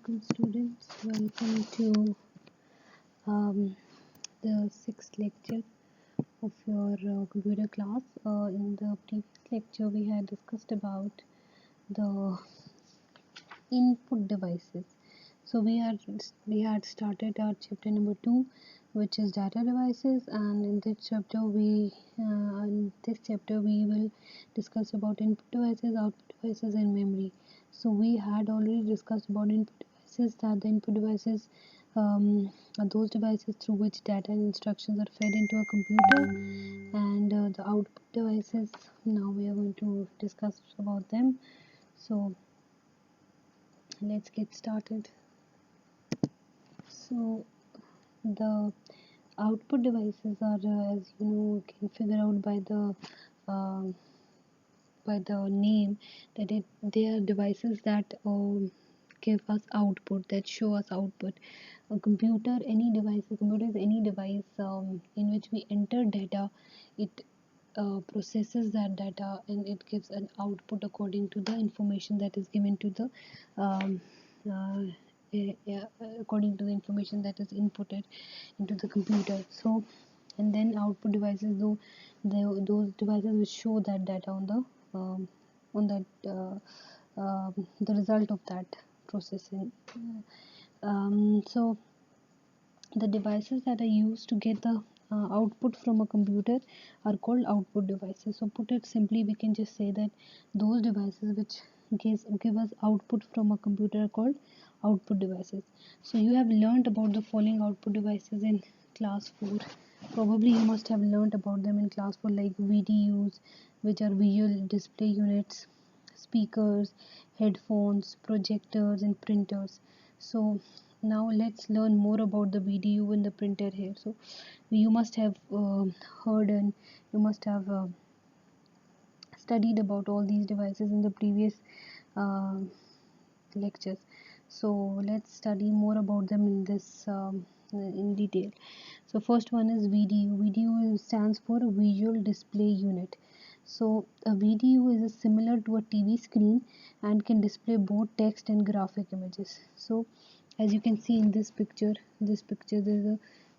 welcome students, welcome to the sixth lecture of your computer class. In the previous lecture we had discussed about the input devices. So we had started our chapter number 2, which is data devices, and in this chapter we will discuss about input devices, output devices, and memory. So we had already discussed about input devices, that the input devices are those devices through which data and instructions are fed into a computer, and the output devices, now we are going to discuss about them. So let's get started. So the output devices are, as you know, can figure out uh, by the name that they are devices that give us output, that show us output. A computer, any device, a computer is any device in which we enter data. It processes that data and it gives an output according to the information that is given to the um, uh, according to the information that is inputted into the computer. So, and then output devices, those devices which show that data on that the result of that processing. So the devices that are used to get the output from a computer are called output devices. So put it simply, we can just say that those devices which give us output from a computer are called output devices. So you have learned about the following output devices in class 4. Probably you must have learned about them in class 4, like VDUs, which are visual display units, speakers, headphones, projectors, and printers. So now let's learn more about the VDU and the printer here. So you must have heard, and you must have studied about all these devices in the previous uh, lectures. So let's study more about them in this in detail. So first one is VDU. VDU stands for Visual Display Unit. So a VDU is similar to a TV screen and can display both text and graphic images. So as you can see in this picture there is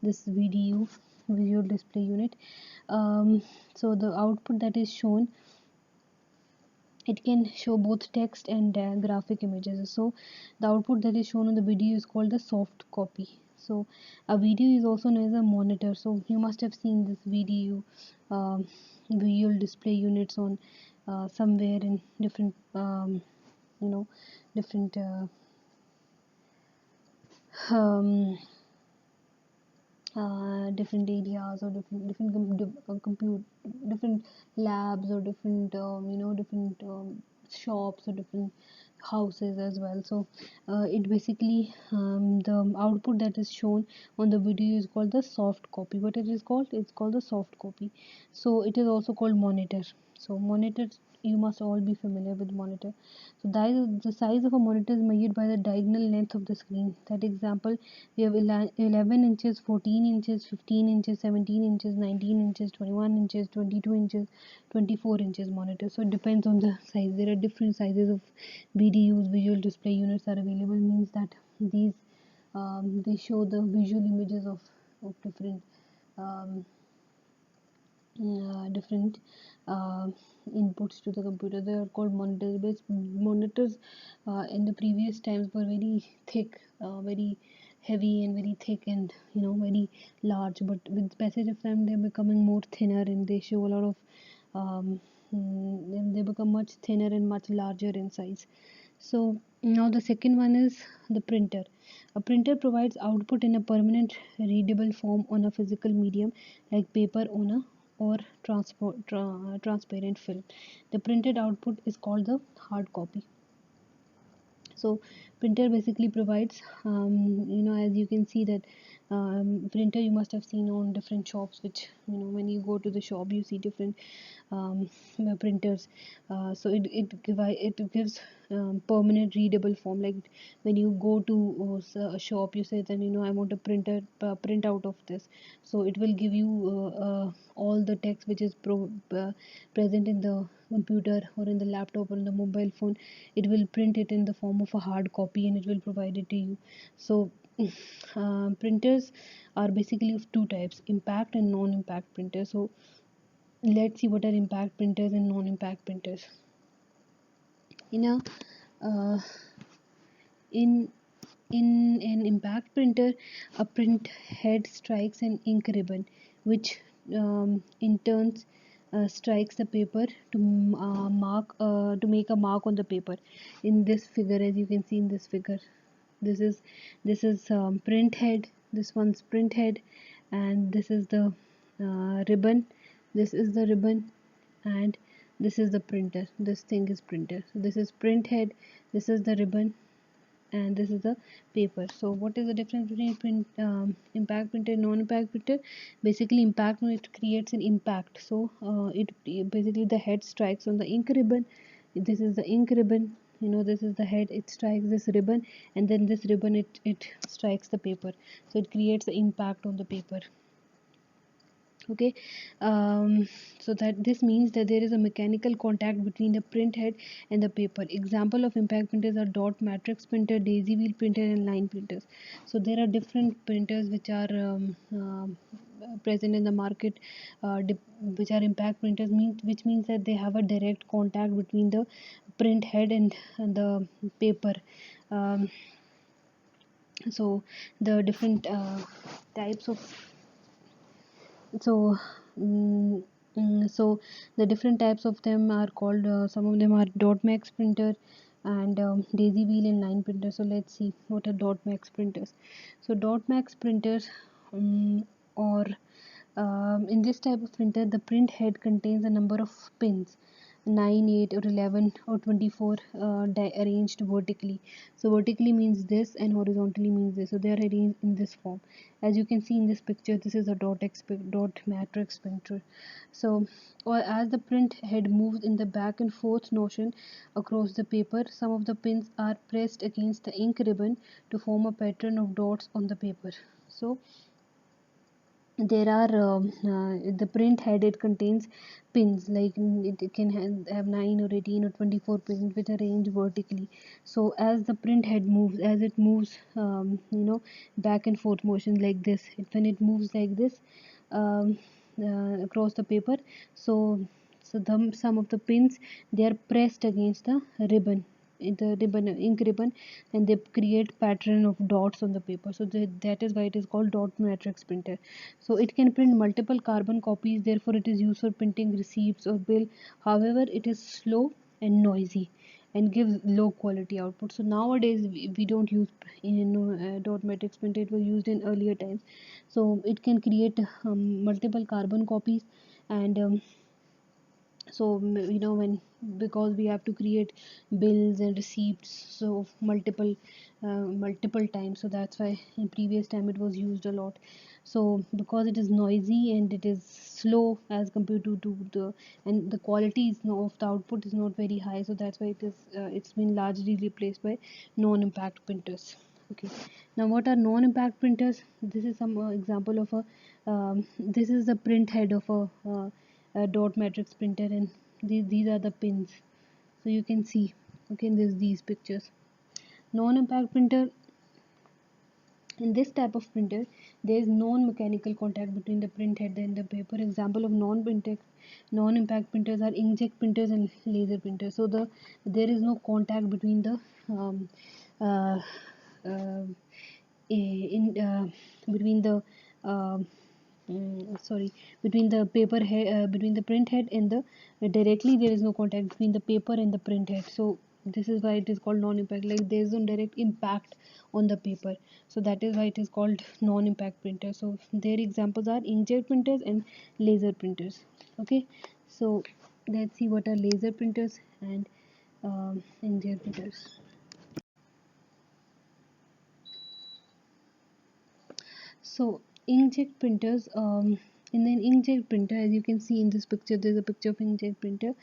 this VDU, Visual Display Unit. So the output that is shown, it can show both text and graphic images. So the output that is shown on the video is called the soft copy. So a video is also known as a monitor. So you must have seen this video visual display units on somewhere in different different um, different areas, or different labs, or different different shops, or different houses as well. So it basically the output that is shown on the video is called the soft copy. What it is called? It's called the soft copy. So it is also called monitor. So monitor, you must all be familiar with monitor. So the size of a monitor is measured by the diagonal length of the screen. That example, we have 11 inches, 14 inches, 15 inches, 17 inches, 19 inches, 21 inches, 22 inches, 24 inches monitor. So it depends on the size. There are different sizes of VDUs, visual display units, are available. Means that these they show the visual images of different um, different uh, inputs to the computer. They are called monitors. Based monitors in the previous times were very thick, very heavy, and very thick, and very large. But with passage of time, they're becoming more thinner, and they show a lot of they become much thinner and much larger in size. So now the second one is the printer. A printer provides output in a permanent readable form on a physical medium like paper on a or transparent film. The printed output is called the hard copy. So printer basically provides as you can see that printer you must have seen on different shops, which when you go to the shop you see different printers. So it gives permanent readable form. Like when you go to a shop, you say that I want a printer print out of this, so it will give you all the text which is present in the computer or in the laptop or in the mobile phone. It will print it in the form of a hard copy and it will provide it to you. So printers are basically of two types: impact and non-impact printers. So let's see what are impact printers and non-impact printers. In a uh, in in an impact printer, a print head strikes an ink ribbon, which in turn strikes the paper to make a mark on the paper. In this figure, as you can see in this figure, this is print head. This one's print head, and this is the ribbon. This is the ribbon, and this is the printer. This thing is printer. So this is print head. This is the ribbon, and this is the paper. So what is the difference between impact printer and non-impact printer? Basically, impact, it creates an impact. So it basically, the head strikes on the ink ribbon. This is the ink ribbon, this is the head. It strikes this ribbon, and then this ribbon, it strikes the paper. So it creates the impact on the paper. Okay. So that this means that there is a mechanical contact between the print head and the paper. Example of impact printers are dot matrix printer, daisy wheel printer, and line printers. So there are different printers which are present in the market, which are impact printers, which means that they have a direct contact between the print head and the paper. um, so the different types of so mm, so the different types of them are called, some of them are dot max printer and daisy wheel and line printer. So let's see what are dot max printers. So dot max printers, or in this type of printer, the print head contains a number of pins, 9, 8, or 11, or 24, arranged vertically. So vertically means this and horizontally means this. So they are arranged in this form. As you can see in this picture, this is a dot matrix printer. So, or as the print head moves in the back and forth motion across the paper, some of the pins are pressed against the ink ribbon to form a pattern of dots on the paper. So there are the print head, it contains pins, like it can have 9 or 18 or 24 pins which are arranged vertically. So as the print head moves, as it moves, back and forth motion like this, when it moves like this, um, across the paper, so some of the pins, they are pressed against the ribbon, in the ribbon, ink ribbon, and they create pattern of dots on the paper. So that is why it is called dot matrix printer. So it can print multiple carbon copies, therefore it is used for printing receipts or bill. However, it is slow and noisy and gives low quality output. So nowadays we don't use dot matrix printer. It was used in earlier times. So it can create multiple carbon copies, and so when, because we have to create bills and receipts, so multiple times, so that's why in previous time it was used a lot. So because it is noisy and it is slow as compared to the, and the quality is of the output is not very high, so that's why it's been largely replaced by non-impact printers. Okay, now what are non-impact printers? This is some example of a this is the print head of a dot matrix printer, and these are the pins. So you can see, okay, in these pictures. Non-impact printer, in this type of printer, there is non-mechanical contact between the print head and the paper. Example of non-impact printers are inkjet printers and laser printers. So there is no contact between the um, uh, uh, in between the sorry, between the paper head, between the print head and the directly, there is no contact between the paper and the print head. So this is why it is called non-impact, like there is no direct impact on the paper. So that is why it is called non-impact printer. So their examples are inkjet printers and laser printers. Okay, so let's see what are laser printers and inkjet printers. So inkjet printers, in an inkjet printer, as you can see in this picture, there's a picture of inkjet printer.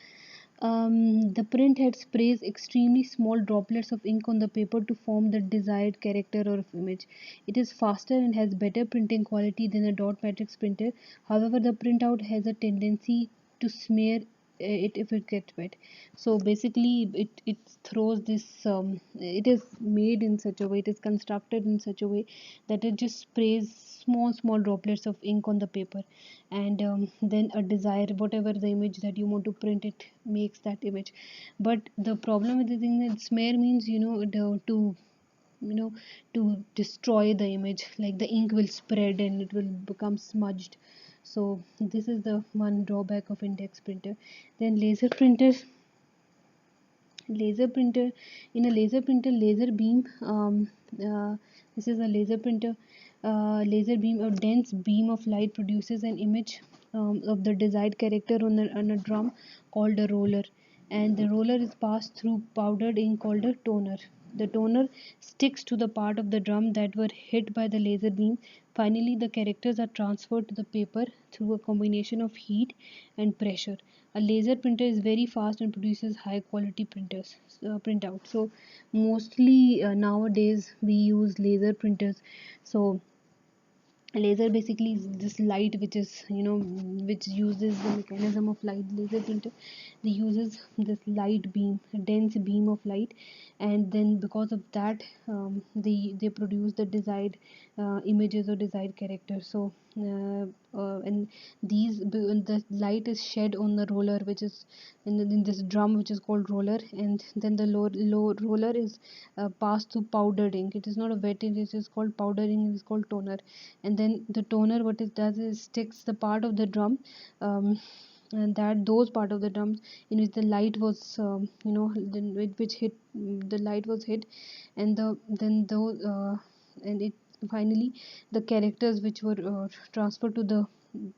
The print head sprays extremely small droplets of ink on the paper to form the desired character or image. It is faster and has better printing quality than a dot matrix printer. However, the printout has a tendency to smear it if it gets wet. So basically it throws this, it is made in such a way, it is constructed in such a way that it just sprays small droplets of ink on the paper, and then a desire, whatever the image that you want to print, it makes that image. But the problem with the thing that smear means, you know to destroy the image, like the ink will spread and it will become smudged. So this is the one drawback of index printer. Then laser printer. In a laser printer, laser beam, this is a laser printer. Laser beam, a dense beam of light, produces an image of the desired character on a drum called a roller, and the roller is passed through powdered ink called a toner. The toner sticks to the part of the drum that were hit by the laser beam. Finally, the characters are transferred to the paper through a combination of heat and pressure. A laser printer is very fast and produces high quality printout. So mostly nowadays we use laser printers. So laser basically is this light which is, which uses the mechanism of light. Laser printer, they uses this light beam, a dense beam of light, and then because of that, they produce the desired images or desired characters. So and the light is shed on the roller, which is in this drum which is called roller, and then the low roller is passed through powdered ink. It is not a wet ink, it is called powdered ink, it is called toner. And then the toner, what it does is sticks the part of the drum, and that those part of the drums in which the light was, which hit, the light was hit, and then those, and it finally the characters which were transferred to the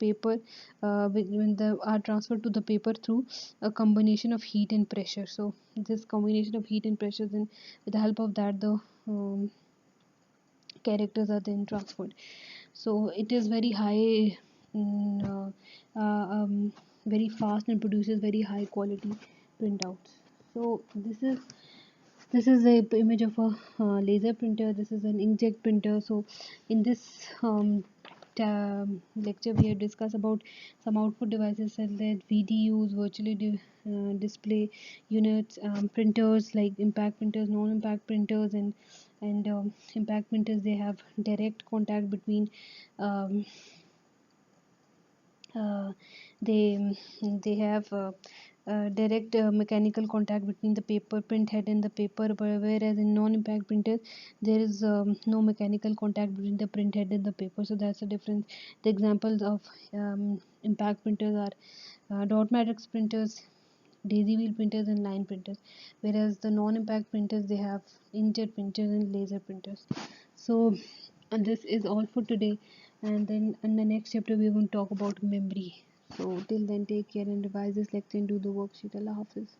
paper, when the are transferred to the paper through a combination of heat and pressure. So this combination of heat and pressure, then with the help of that, the characters are then transferred. So it is very high, very fast, and produces very high quality printouts. So this is a image of a laser printer. This is an inkjet printer. So in this lecture we have discussed about some output devices such as VDUs, display units, printers like impact printers, non-impact printers, and impact printers. They have direct contact between, um, uh, they they have direct mechanical contact between the paper print head and the paper, whereas in non-impact printers there is no mechanical contact between the print head and the paper. So that's the difference. The examples of impact printers are dot matrix printers, daisy wheel printers, and line printers, whereas the non-impact printers, they have inkjet printers and laser printers. So and this is all for today, and then in the next chapter we're going to talk about memory. So till then, take care and revise this lecture and do the worksheet. Allah Hafiz.